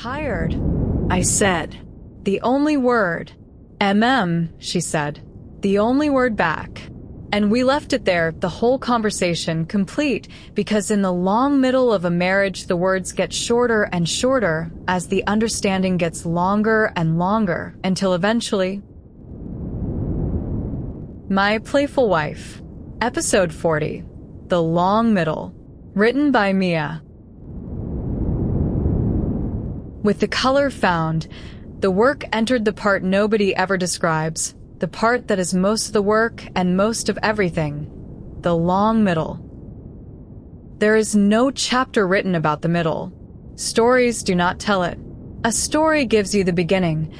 tired," I said. "The only word." She said. "The only word back." And we left it there, the whole conversation, complete, because in the long middle of a marriage, the words get shorter and shorter as the understanding gets longer and longer, until eventually... My Playful Wife, Episode 40, The Long Middle, written by Mia. With the color found, the work entered the part nobody ever describes, the part that is most of the work and most of everything, the long middle. There is no chapter written about the middle. Stories do not tell it. A story gives you the beginning,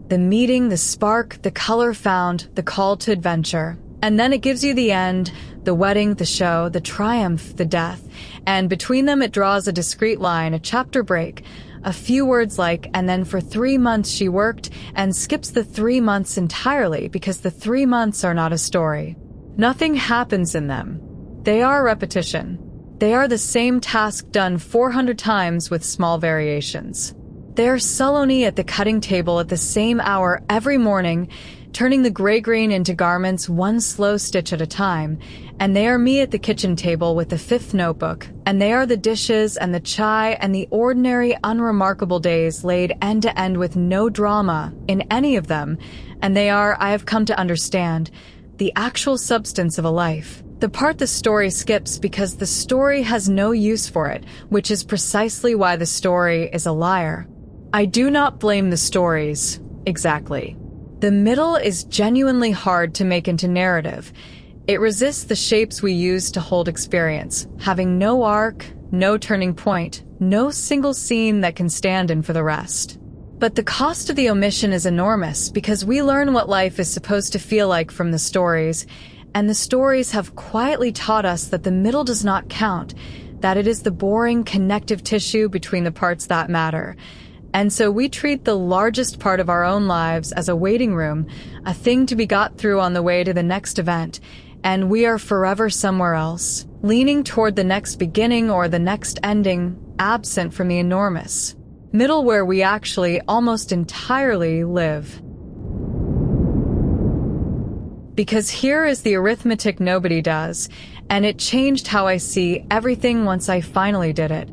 the meeting, the spark, the color found, the call to adventure. And then it gives you the end, the wedding, the show, the triumph, the death. And between them it draws a discrete line, a chapter break, a few words like, "And then for 3 months she worked," and skips the 3 months entirely because the 3 months are not a story. Nothing happens in them. They are repetition. They are the same task done 400 times with small variations. They are Saloni at the cutting table at the same hour every morning, turning the gray-green into garments one slow stitch at a time, and they are me at the kitchen table with the 5th notebook, and they are the dishes and the chai and the ordinary, unremarkable days laid end to end with no drama in any of them, and they are, I have come to understand, the actual substance of a life. The part the story skips because the story has no use for it, which is precisely why the story is a liar. I do not blame the stories, exactly. The middle is genuinely hard to make into narrative. It resists the shapes we use to hold experience, having no arc, no turning point, no single scene that can stand in for the rest. But the cost of the omission is enormous because we learn what life is supposed to feel like from the stories, and the stories have quietly taught us that the middle does not count, that it is the boring connective tissue between the parts that matter. And so we treat the largest part of our own lives as a waiting room, a thing to be got through on the way to the next event, and we are forever somewhere else, leaning toward the next beginning or the next ending, absent from the enormous middle where we actually almost entirely live. Because here is the arithmetic nobody does, and it changed how I see everything once I finally did it.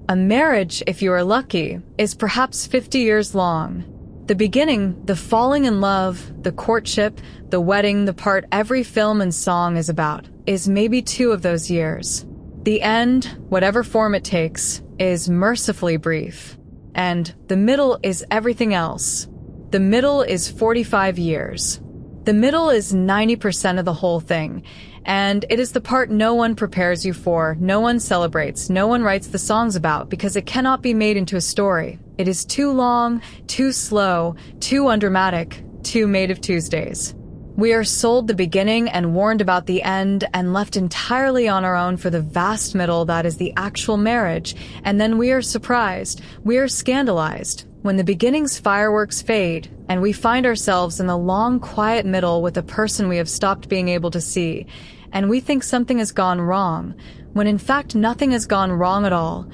A marriage, if you are lucky, is perhaps 50 years long. The beginning, the falling in love, the courtship, the wedding, the part every film and song is about, is maybe 2 of those years. The end, whatever form it takes, is mercifully brief. And the middle is everything else. The middle is 45 years. The middle is 90% of the whole thing, and it is the part no one prepares you for, no one celebrates, no one writes the songs about, because it cannot be made into a story. It is too long, too slow, too undramatic, too made of Tuesdays. We are sold the beginning and warned about the end and left entirely on our own for the vast middle that is the actual marriage, and then we are surprised, we are scandalized, when the beginning's fireworks fade, and we find ourselves in the long, quiet middle with a person we have stopped being able to see, and we think something has gone wrong, when in fact nothing has gone wrong at all.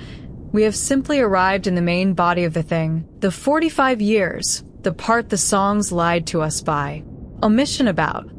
We have simply arrived in the main body of the thing, the 45 years, the part the songs lied to us by, omission about.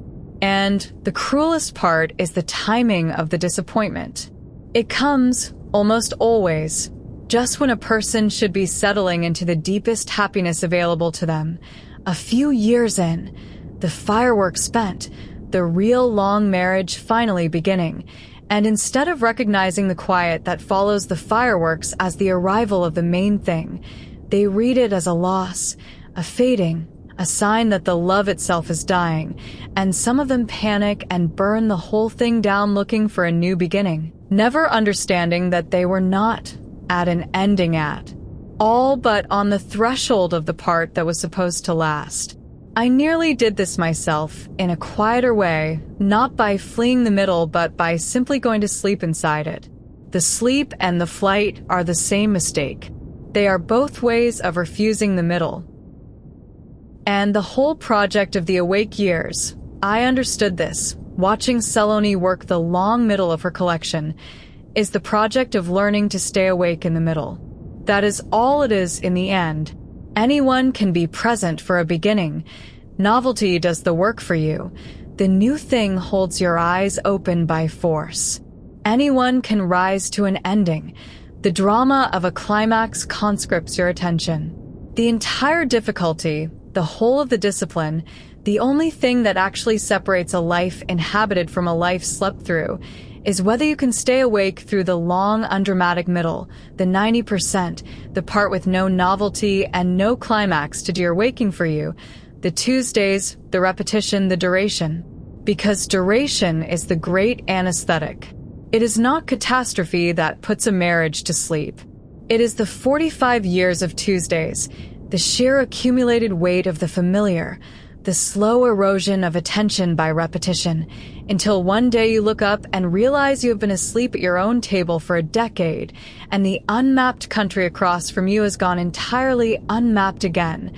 And the cruelest part is the timing of the disappointment. It comes, almost always, just when a person should be settling into the deepest happiness available to them. A few years in, the fireworks spent, the real long marriage finally beginning, and instead of recognizing the quiet that follows the fireworks as the arrival of the main thing, they read it as a loss, a fading, a sign that the love itself is dying, and some of them panic and burn the whole thing down looking for a new beginning, never understanding that they were not at an ending all but on the threshold of the part that was supposed to last. I nearly did this myself, in a quieter way, not by fleeing the middle but by simply going to sleep inside it. The sleep and the flight are the same mistake. They are both ways of refusing the middle. And the whole project of the awake years, I understood this, watching Saloni work the long middle of her collection, is the project of learning to stay awake in the middle. That is all it is in the end. Anyone can be present for a beginning. Novelty does the work for you. The new thing holds your eyes open by force. Anyone can rise to an ending. The drama of a climax conscripts your attention. The entire difficulty, the whole of the discipline, the only thing that actually separates a life inhabited from a life slept through, is whether you can stay awake through the long, undramatic middle, the 90%, the part with no novelty and no climax to do your waking for you, the Tuesdays, the repetition, the duration. Because duration is the great anesthetic. It is not catastrophe that puts a marriage to sleep. It is the 45 years of Tuesdays, the sheer accumulated weight of the familiar, the slow erosion of attention by repetition, until one day you look up and realize you have been asleep at your own table for a decade, and the unmapped country across from you has gone entirely unmapped again,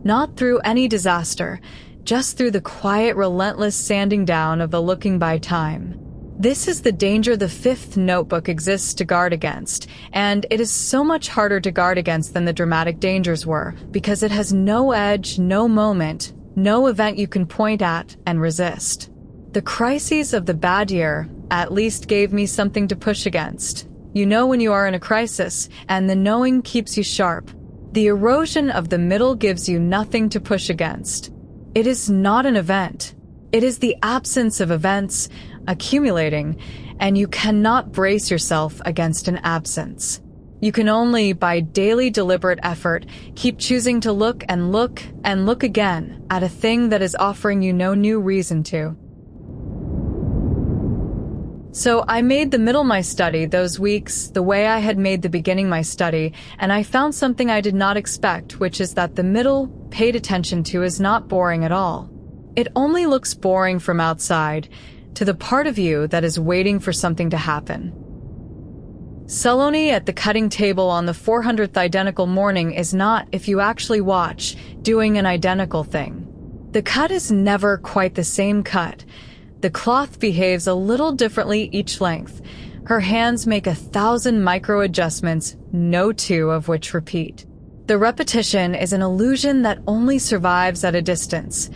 not through any disaster, just through the quiet, relentless sanding down of the looking by time. This is the danger the fifth notebook exists to guard against, and it is so much harder to guard against than the dramatic dangers were, because it has no edge, no moment, no event you can point at and resist. The crises of the bad year at least gave me something to push against. You know when you are in a crisis, and the knowing keeps you sharp. The erosion of the middle gives you nothing to push against. It is not an event. It is the absence of events accumulating, and you cannot brace yourself against an absence. You can only, by daily deliberate effort, keep choosing to look and look and look again at a thing that is offering you no new reason to. So I made the middle my study those weeks the way I had made the beginning my study, and I found something I did not expect, which is that the middle, paid attention to, is not boring at all. It only looks boring from outside, to the part of you that is waiting for something to happen. Saloni at the cutting table on the 400th identical morning is not, if you actually watch, doing an identical thing. The cut is never quite the same cut. The cloth behaves a little differently each length. Her hands make 1,000 micro-adjustments, no two of which repeat. The repetition is an illusion that only survives at a distance.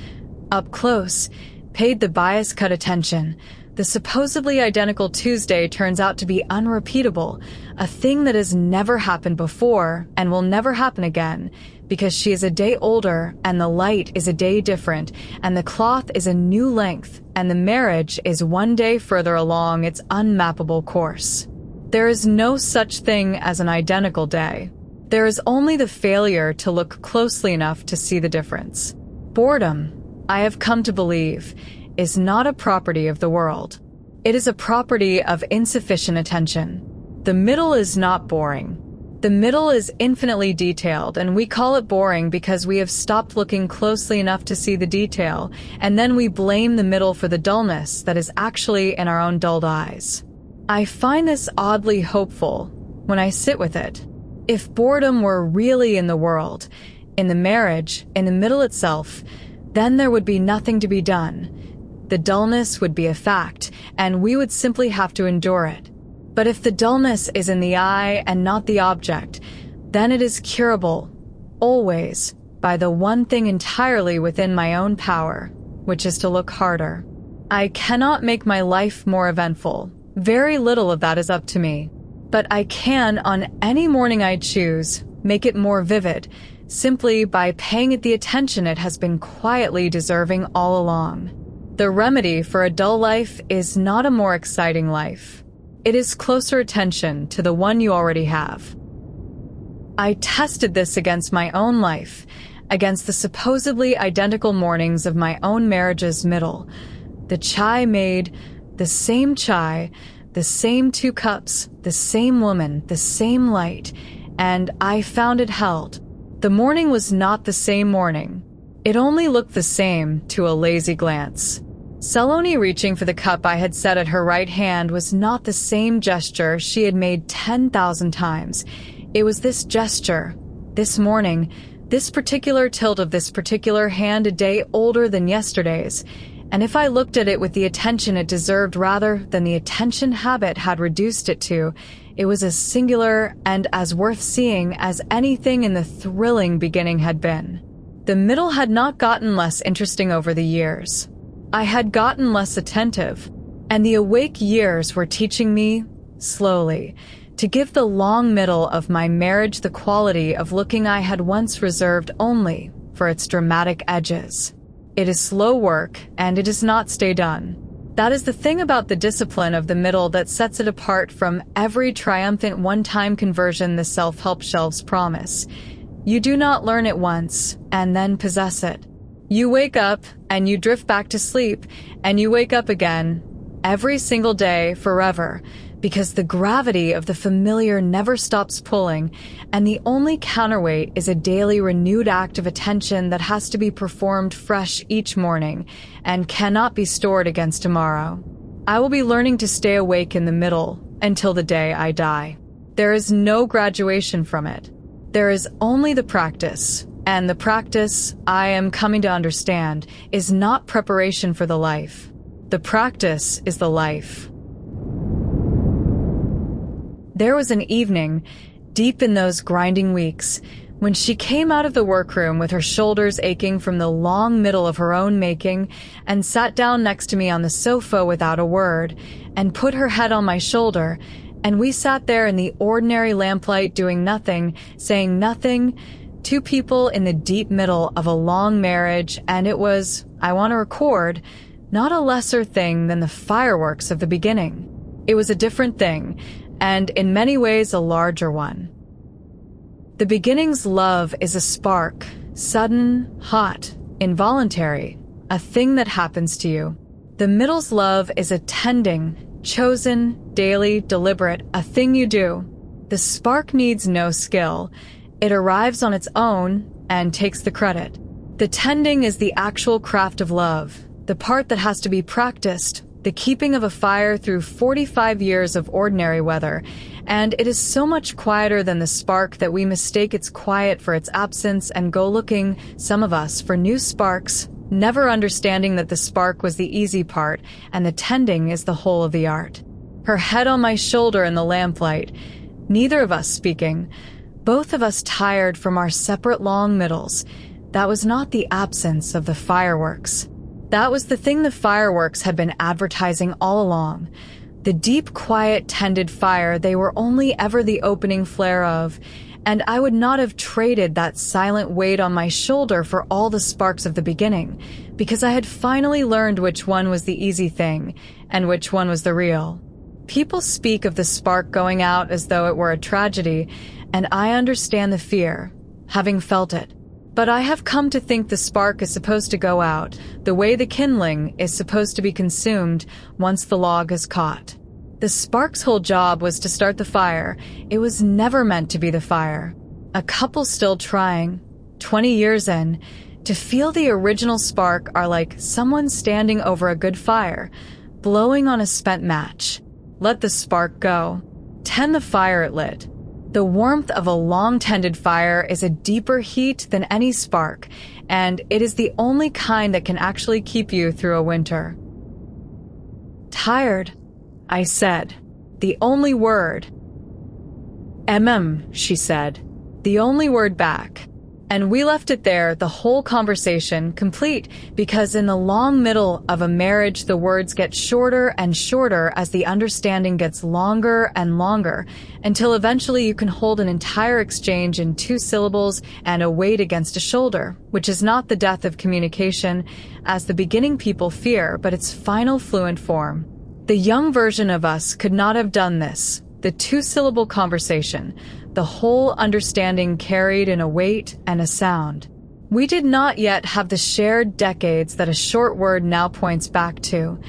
Up close, paid the bias cut attention, the supposedly identical Tuesday turns out to be unrepeatable, a thing that has never happened before and will never happen again, because she is a day older and the light is a day different and the cloth is a new length and the marriage is one day further along its unmappable course. There is no such thing as an identical day. There is only the failure to look closely enough to see the difference. Boredom, I have come to believe, is not a property of the world. It is a property of insufficient attention. The middle is not boring. The middle is infinitely detailed, and we call it boring because we have stopped looking closely enough to see the detail, and then we blame the middle for the dullness that is actually in our own dulled eyes. I find this oddly hopeful when I sit with it. If boredom were really in the world, in the marriage, in the middle itself, then there would be nothing to be done. The dullness would be a fact, and we would simply have to endure it. But if the dullness is in the eye and not the object, then it is curable, always, by the one thing entirely within my own power, which is to look harder. I cannot make my life more eventful. Very little of that is up to me. But I can, on any morning I choose, make it more vivid, simply by paying it the attention it has been quietly deserving all along. The remedy for a dull life is not a more exciting life. It is closer attention to the one you already have. I tested this against my own life, against the supposedly identical mornings of my own marriage's middle. The chai made, the same chai, the same 2 cups, the same woman, the same light, and I found it held. The morning was not the same morning. It only looked the same to a lazy glance. Saloni reaching for the cup I had set at her right hand was not the same gesture she had made 10,000 times. It was this gesture, this morning, this particular tilt of this particular hand a day older than yesterday's, And if I looked at it with the attention it deserved rather than the attention habit had reduced it to, it was as singular and as worth seeing as anything in the thrilling beginning had been. The middle had not gotten less interesting over the years. I had gotten less attentive, and the awake years were teaching me, slowly, to give the long middle of my marriage the quality of looking I had once reserved only for its dramatic edges. It is slow work, and it does not stay done. That is the thing about the discipline of the middle that sets it apart from every triumphant one-time conversion the self-help shelves promise. You do not learn it once and then possess it. You wake up and you drift back to sleep, and you wake up again every single day forever, because the gravity of the familiar never stops pulling, and the only counterweight is a daily renewed act of attention that has to be performed fresh each morning and cannot be stored against tomorrow. I will be learning to stay awake in the middle until the day I die. There is no graduation from it. There is only the practice, and the practice, I am coming to understand, is not preparation for the life. The practice is the life. There was an evening, deep in those grinding weeks, when she came out of the workroom with her shoulders aching from the long middle of her own making and sat down next to me on the sofa without a word and put her head on my shoulder, and we sat there in the ordinary lamplight doing nothing, saying nothing, two people in the deep middle of a long marriage, and it was, I want to record, not a lesser thing than the fireworks of the beginning. It was a different thing, and in many ways a larger one. The beginning's love is a spark, sudden, hot, involuntary, a thing that happens to you. The middle's love is a tending, chosen, daily, deliberate, a thing you do. The spark needs no skill. It arrives on its own and takes the credit. The tending is the actual craft of love, the part that has to be practiced, the keeping of a fire through 45 years of ordinary weather, and it is so much quieter than the spark that we mistake its quiet for its absence and go looking, some of us, for new sparks, never understanding that the spark was the easy part and the tending is the whole of the art. Her head on my shoulder in the lamplight, neither of us speaking, both of us tired from our separate long middles. That was not the absence of the fireworks. That was the thing the fireworks had been advertising all along. The deep, quiet, tended fire they were only ever the opening flare of, and I would not have traded that silent weight on my shoulder for all the sparks of the beginning, because I had finally learned which one was the easy thing, and which one was the real. People speak of the spark going out as though it were a tragedy, and I understand the fear, having felt it. But I have come to think the spark is supposed to go out, the way the kindling is supposed to be consumed once the log is caught. The spark's whole job was to start the fire. It was never meant to be the fire. A couple still trying, 20 years in, to feel the original spark are like someone standing over a good fire, blowing on a spent match. Let the spark go. Tend the fire it lit. The warmth of a long-tended fire is a deeper heat than any spark, and it is the only kind that can actually keep you through a winter. Tired, I said. The only word. She said. The only word back. And we left it there, the whole conversation, complete, because in the long middle of a marriage, the words get shorter and shorter as the understanding gets longer and longer, until eventually you can hold an entire exchange in 2 syllables and a weight against a shoulder, which is not the death of communication, as the beginning people fear, but its final fluent form. The young version of us could not have done this, the 2-syllable conversation, the whole understanding carried in a weight and a sound. We did not yet have the shared decades that a short word now points back to.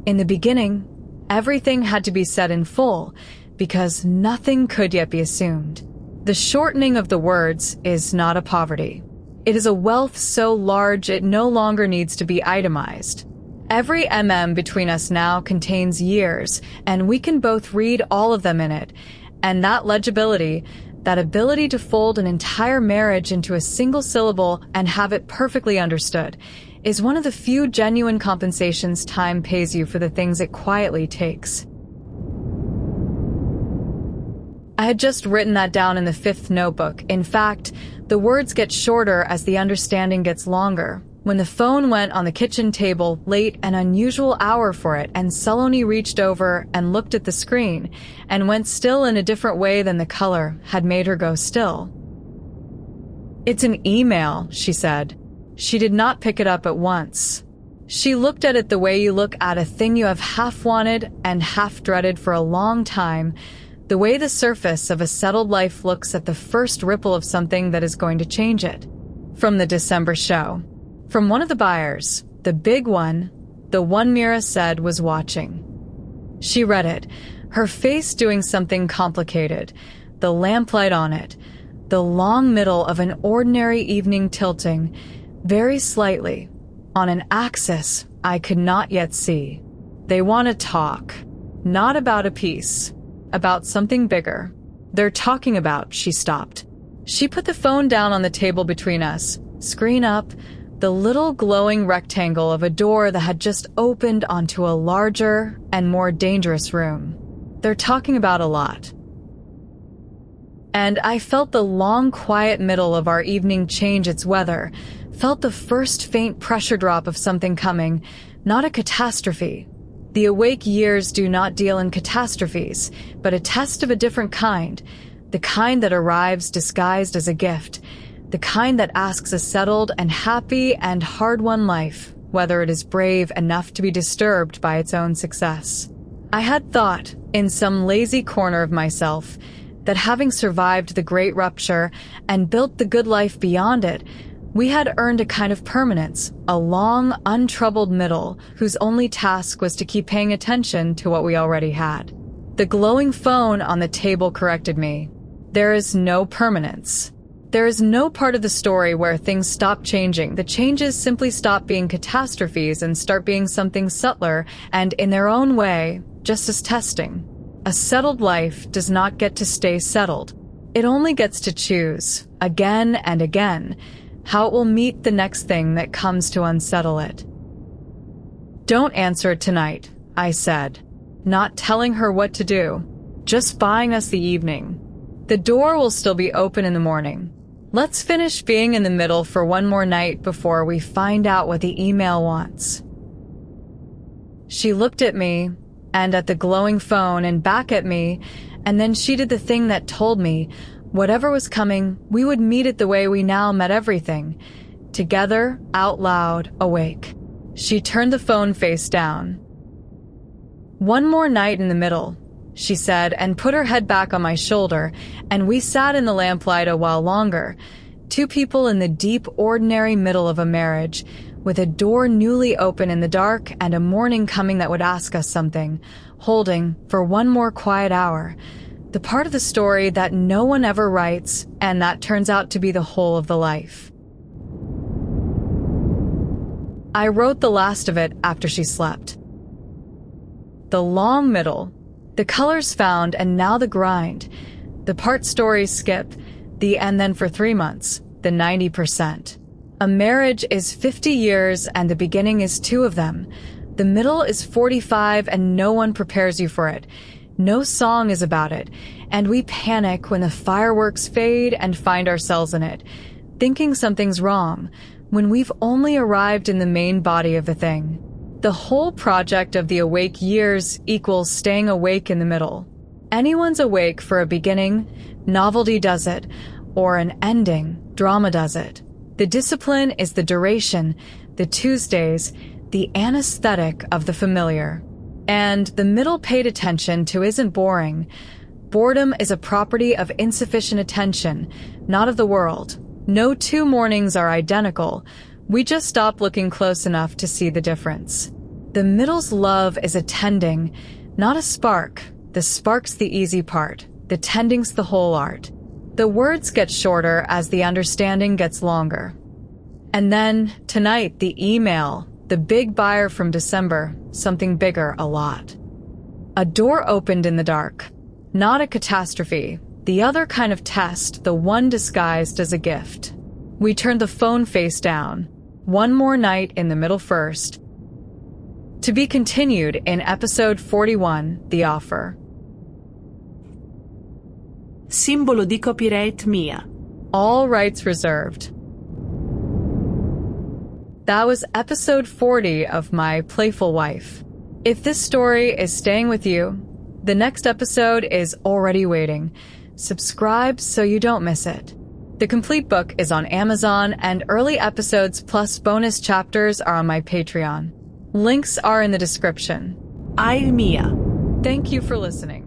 In the beginning, everything had to be said in full, because nothing could yet be assumed. The shortening of the words is not a poverty. It is a wealth so large it no longer needs to be itemized. Every between us now contains years, and we can both read all of them in it. And that legibility, that ability to fold an entire marriage into a single syllable and have it perfectly understood, is one of the few genuine compensations time pays you for the things it quietly takes. I had just written that down in the 5th notebook. In fact, the words get shorter as the understanding gets longer. When the phone went on the kitchen table, late, an unusual hour for it, and Saloni reached over and looked at the screen, and went still in a different way than the color had made her go still. "It's an email," she said. She did not pick it up at once. She looked at it the way you look at a thing you have half wanted and half dreaded for a long time, the way the surface of a settled life looks at the first ripple of something that is going to change it. From the December show. From one of the buyers, the big one, the one Mira said was watching. She read it, her face doing something complicated, the lamplight on it, the long middle of an ordinary evening tilting, very slightly, on an axis I could not yet see. They want to talk, not about a piece, about something bigger. They're talking about, she stopped. She put the phone down on the table between us, screen up, the little glowing rectangle of a door that had just opened onto a larger and more dangerous room. They're talking about a lot. And I felt the long, quiet middle of our evening change its weather, felt the first faint pressure drop of something coming, not a catastrophe. The awake years do not deal in catastrophes, but a test of a different kind, the kind that arrives disguised as a gift, the kind that asks a settled and happy and hard-won life, whether it is brave enough to be disturbed by its own success. I had thought, in some lazy corner of myself, that having survived the great rupture and built the good life beyond it, we had earned a kind of permanence, a long, untroubled middle whose only task was to keep paying attention to what we already had. The glowing phone on the table corrected me. There is no permanence. There is no part of the story where things stop changing. The changes simply stop being catastrophes and start being something subtler and, in their own way, just as testing. A settled life does not get to stay settled. It only gets to choose, again and again, how it will meet the next thing that comes to unsettle it. "Don't answer it tonight," I said, not telling her what to do, just buying us the evening. "The door will still be open in the morning. Let's finish being in the middle for one more night before we find out what the email wants." She looked at me, and at the glowing phone, and back at me, and then she did the thing that told me, whatever was coming, we would meet it the way we now met everything. Together, out loud, awake. She turned the phone face down. "One more night in the middle," she said, and put her head back on my shoulder, and we sat in the lamplight a while longer, two people in the deep, ordinary middle of a marriage, with a door newly open in the dark and a morning coming that would ask us something, holding, for one more quiet hour, the part of the story that no one ever writes, and that turns out to be the whole of the life. I wrote the last of it after she slept. The long middle, the colors found, and now the grind. The part stories skip, the and then for 3 months, the 90%. A marriage is 50 years and the beginning is 2 of them. The middle is 45 and no one prepares you for it. No song is about it, and we panic when the fireworks fade and find ourselves in it, thinking something's wrong, when we've only arrived in the main body of the thing. The whole project of the awake years equals staying awake in the middle. Anyone's awake for a beginning, novelty does it, or an ending, drama does it. The discipline is the duration, the Tuesdays, the anesthetic of the familiar. And the middle paid attention to isn't boring. Boredom is a property of insufficient attention, not of the world. No 2 mornings are identical. We just stop looking close enough to see the difference. The middle's love is a tending, not a spark. The spark's the easy part. The tending's the whole art. The words get shorter as the understanding gets longer. And then, tonight, the email, the big buyer from December, something bigger, a lot. A door opened in the dark. Not a catastrophe. The other kind of test, the one disguised as a gift. We turned the phone face down. One More Night in the Middle First. To be continued in episode 41, The Offer. Simbolo di copyright mia. All rights reserved. That was episode 40 of My Playful Wife. If this story is staying with you, the next episode is already waiting. Subscribe so you don't miss it. The complete book is on Amazon, and early episodes plus bonus chapters are on my Patreon. Links are in the description. Ai mia. Thank you for listening.